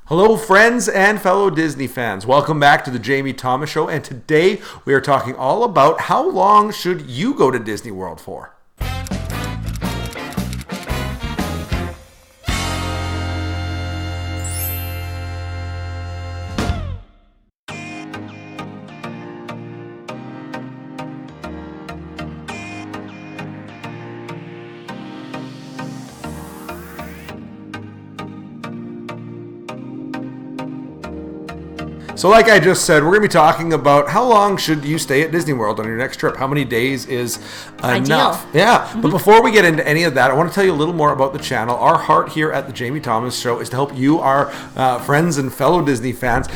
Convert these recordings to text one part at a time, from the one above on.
Hello, friends and fellow Disney fans. Welcome back to the Jamie Thomas Show. And today we are talking all about how long should you go to Disney World for? So like I just said, we're going to be talking about how long should you stay at Disney World on your next trip? How many days is enough? Ideal. Yeah. Mm-hmm. But before we get into any of that, I want to tell you a little more about the channel. Our heart here at the Jamie Thomas Show is to help you, our friends and fellow Disney fans,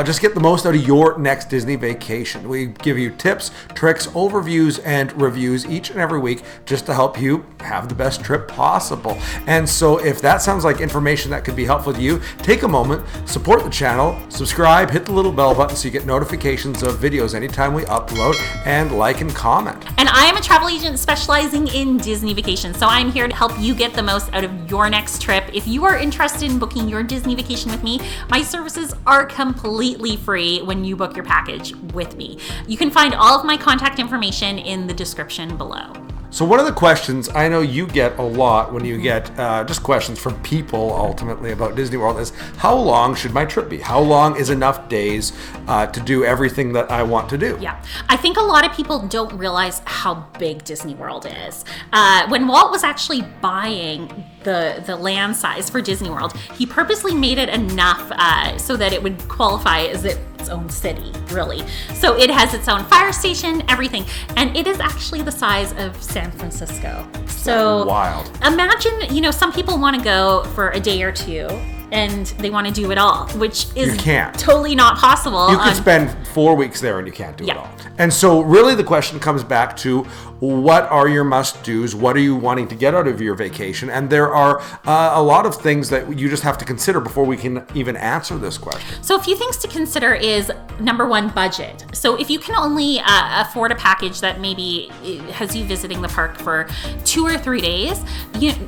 just get the most out of your next Disney vacation. We give you tips, tricks, overviews, and reviews each and every week just to help you have the best trip possible. And so if that sounds like information that could be helpful to you, take a moment, support the channel, subscribe, hit the little bell button so you get notifications of videos anytime we upload, and like and comment. And I am a travel agent specializing in Disney vacations, so I'm here to help you get the most out of your next trip. If you are interested in booking your Disney vacation with me, my services are completely free when you book your package with me. You can find all of my contact information in the description below. So one of the questions I know you get a lot when you get just questions from people ultimately about Disney World is, how long should my trip be? How long is enough days to do everything that I want to do? Yeah, I think a lot of people don't realize how big Disney World is. When Walt was actually buying the land size for Disney World, he purposely made it enough so that it would qualify as its own city, really. So it has its own fire station, everything, and it is actually the size of San Francisco. So wild. Imagine, some people want to go for a day or two and they want to do it all, which is totally not possible. You could spend 4 weeks there and you can't do it all. Yeah. And so really the question comes back to, what are your must-dos? What are you wanting to get out of your vacation? And there are a lot of things that you just have to consider before we can even answer this question. So a few things to consider is, number one, budget. So if you can only afford a package that maybe has you visiting the park for 2 or 3 days,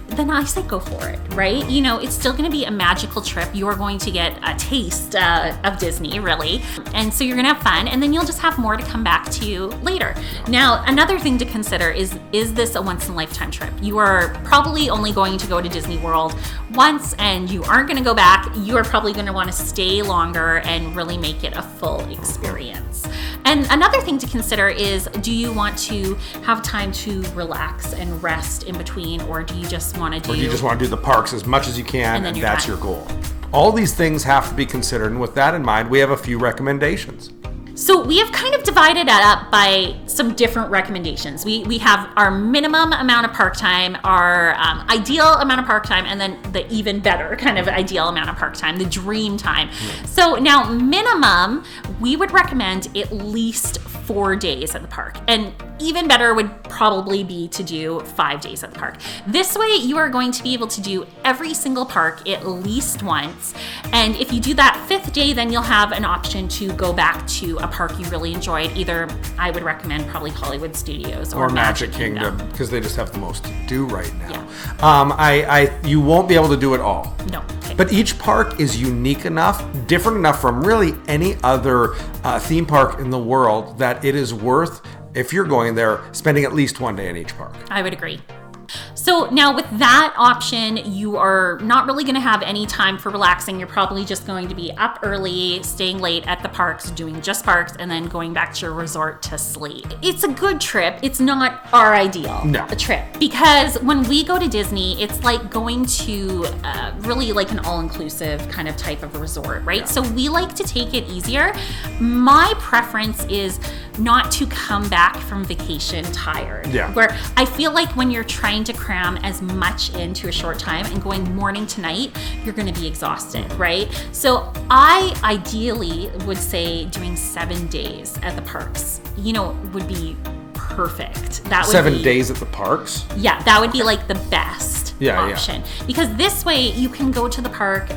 then I say go for it, right? It's still going to be a magical trip. You're going to get a taste of Disney, really. And so you're going to have fun, and then you'll just have more to come back to later. Now, another thing to consider is this a once-in-a-lifetime trip? You are probably only going to go to Disney World once, and you aren't going to go back. You are probably going to want to stay longer and really make it a full experience. And another thing to consider is, do you want to have time to relax and rest in between, or do you just want to do... Or do you just want to do the parks as much as you can, and that's your goal? All these things have to be considered, and with that in mind, we have a few recommendations. So we have kind of divided that up by some different recommendations. We have our minimum amount of park time, our ideal amount of park time, and then the even better kind of ideal amount of park time, the dream time. So now minimum, we would recommend at least 4 days at the park. And even better would probably be to do 5 days at the park. This way you are going to be able to do every single park at least once. And if you do that 5th day, then you'll have an option to go back to a park you really enjoyed. Either, I would recommend probably Hollywood Studios or Magic Kingdom, because they just have the most to do right now. Yeah. You won't be able to do it all. No. Okay. But each park is unique enough, different enough from really any other theme park in the world, that it is worth, if you're going there, spending at least 1 day in each park. I would agree. So now with that option, you are not really going to have any time for relaxing. You're probably just going to be up early, staying late at the parks, doing just parks, and then going back to your resort to sleep. It's a good trip. It's not our ideal trip, because when we go to Disney, it's like going to really like an all-inclusive kind of type of resort, right? Yeah. So we like to take it easier. My preference is not to come back from vacation tired. Yeah. Where I feel like when you're trying to cram as much into a short time and going morning to night, you're going to be exhausted, right? So I ideally would say doing 7 days at the parks, would be perfect. That would 7 be, days at the parks. Yeah, that would be like the best Yeah. option. Because this way you can go to the park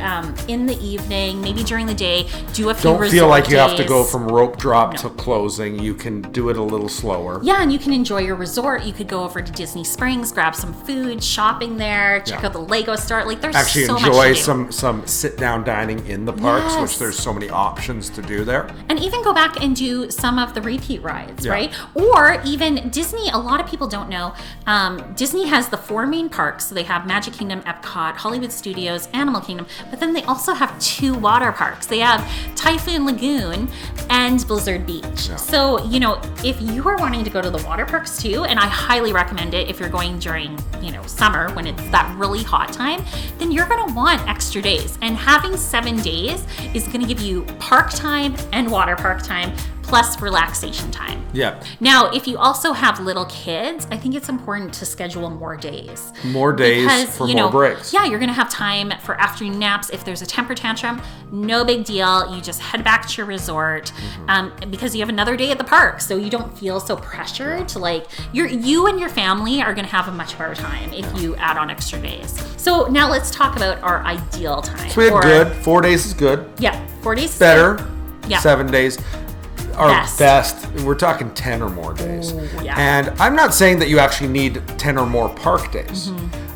in the evening, maybe during the day, do a few Don't resort feel like you have to days. go from rope drop to closing. You can do it a little slower. Yeah, and you can enjoy your resort. You could go over to Disney Springs, grab some food, shopping there, check out the Lego store. Like, there's Actually so much enjoy to do. some sit-down dining in the parks, Yes. which there's so many options to do there. And even go back and do some of the repeat rides, Yeah. right? Or even Disney, a lot of people don't know, Disney has the 4 main parks. So they have Magic Kingdom, Epcot, Hollywood Studios, Animal Kingdom, but then they also have 2 water parks. They have Typhoon Lagoon and Blizzard Beach. Yeah. So, if you are wanting to go to the water parks too, and I highly recommend it if you're going during, summer when it's that really hot time, then you're going to want extra days. And having 7 days is going to give you park time and water park time plus relaxation time. Yeah. Now, if you also have little kids, I think it's important to schedule more days. More days for more breaks. Yeah, you're going to have time for afternoon naps. If there's a temper tantrum, no big deal. You just head back to your resort because you have another day at the park. So you don't feel so pressured to you and your family are going to have a much better time if you add on extra days. So now let's talk about our ideal time. So we had good. 4 days is good. Yeah, 4 days is Better. good. Yeah. 7 days. Our Best. best. We're talking 10 or more days. Ooh, yeah. And I'm not saying that you actually need 10 or more park days,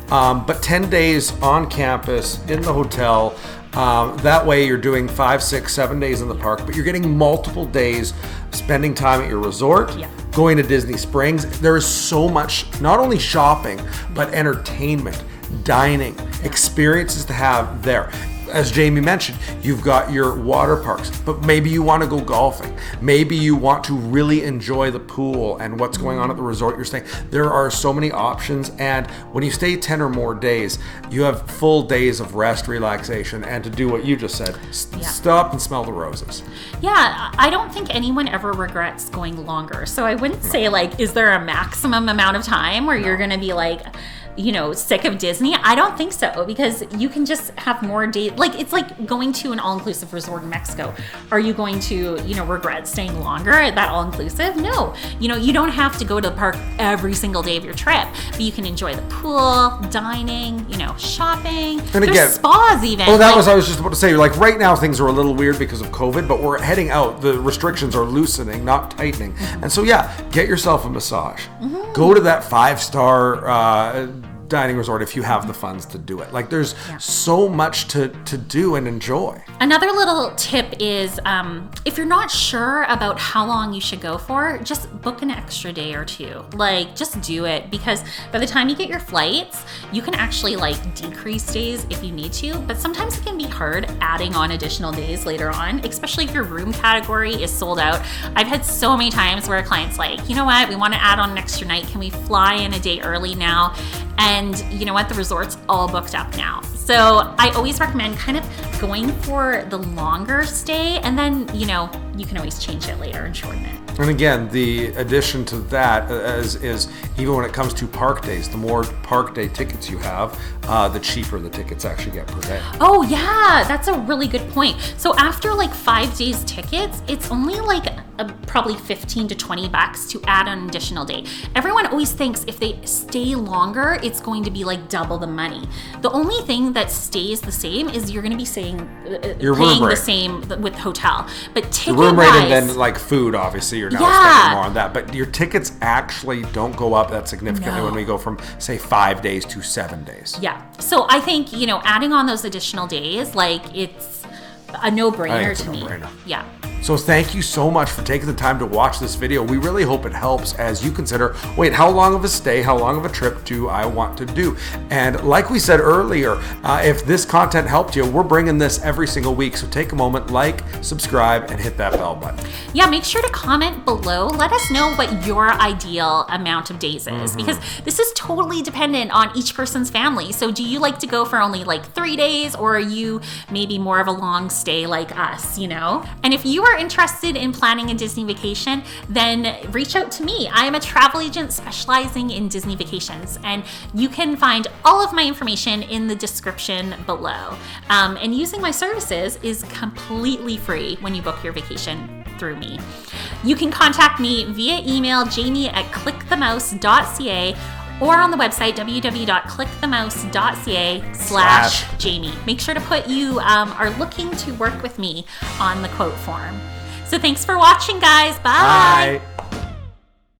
but 10 days on campus in the hotel. That way you're doing 5, 6, 7 days in the park, but you're getting multiple days spending time at your resort, going to Disney Springs. There is so much, not only shopping, but entertainment, dining, experiences to have there. As Jamie mentioned, you've got your water parks, but maybe you want to go golfing. Maybe you want to really enjoy the pool and what's going on at the resort you're staying. There are so many options, and when you stay 10 or more days, you have full days of rest, relaxation, and to do what you just said, stop and smell the roses. Yeah, I don't think anyone ever regrets going longer. So I wouldn't say is there a maximum amount of time where you're going to be sick of Disney? I don't think so, because you can just have more days. It's like going to an all-inclusive resort in Mexico. Are you going to, regret staying longer at that all-inclusive? No. You don't have to go to the park every single day of your trip, but you can enjoy the pool, dining, shopping. And again, there's spas even. Oh, that was I was just about to say. Right now things are a little weird because of COVID, but we're heading out. The restrictions are loosening, not tightening. And so, get yourself a massage. Go to that 5-star dining resort if you have the funds to do it. There's so much to do and enjoy. Another little tip is if you're not sure about how long you should go for, just book an extra day or 2. Just do it, because by the time you get your flights, you can actually decrease days if you need to, but sometimes it can be hard adding on additional days later on, especially if your room category is sold out. I've had so many times where a client's you know what, we want to add on an extra night. Can we fly in a day early now? And you know what? The resort's all booked up now. So I always recommend kind of going for the longer stay, and then, you can always change it later and shorten it. And again, the addition to that is even when it comes to park days, the more park day tickets you have, the cheaper the tickets actually get per day. Oh yeah, that's a really good point. So after 5 days tickets, it's only probably $15 to $20 to add an additional day. Everyone always thinks if they stay longer, it's going to be double the money. The only thing that stays the same is you're going to be paying the same with hotel, but ticket room rate and then food, obviously you're now spending more on that, but your tickets actually don't go up that significantly when we go from say 5 days to 7 days. Yeah, so I think adding on those additional days, it's a no-brainer to me. Yeah. So thank you so much for taking the time to watch this video. We really hope it helps as you consider, how long of a stay, how long of a trip do I want to do? And like we said earlier, if this content helped you, we're bringing this every single week. So take a moment, subscribe, and hit that bell button. Yeah, make sure to comment below. Let us know what your ideal amount of days is, because this is totally dependent on each person's family. So do you like to go for only 3 days, or are you maybe more of a long stay like us, And if you are interested in planning a Disney vacation, then reach out to me. I am a travel agent specializing in Disney vacations, and you can find all of my information in the description below. And using my services is completely free when you book your vacation through me. You can contact me via email, jamie@clickthemouse.ca, or on the website, www.clickthemouse.ca/Jamie. Make sure to put you are looking to work with me on the quote form. So thanks for watching, guys. Bye. Bye.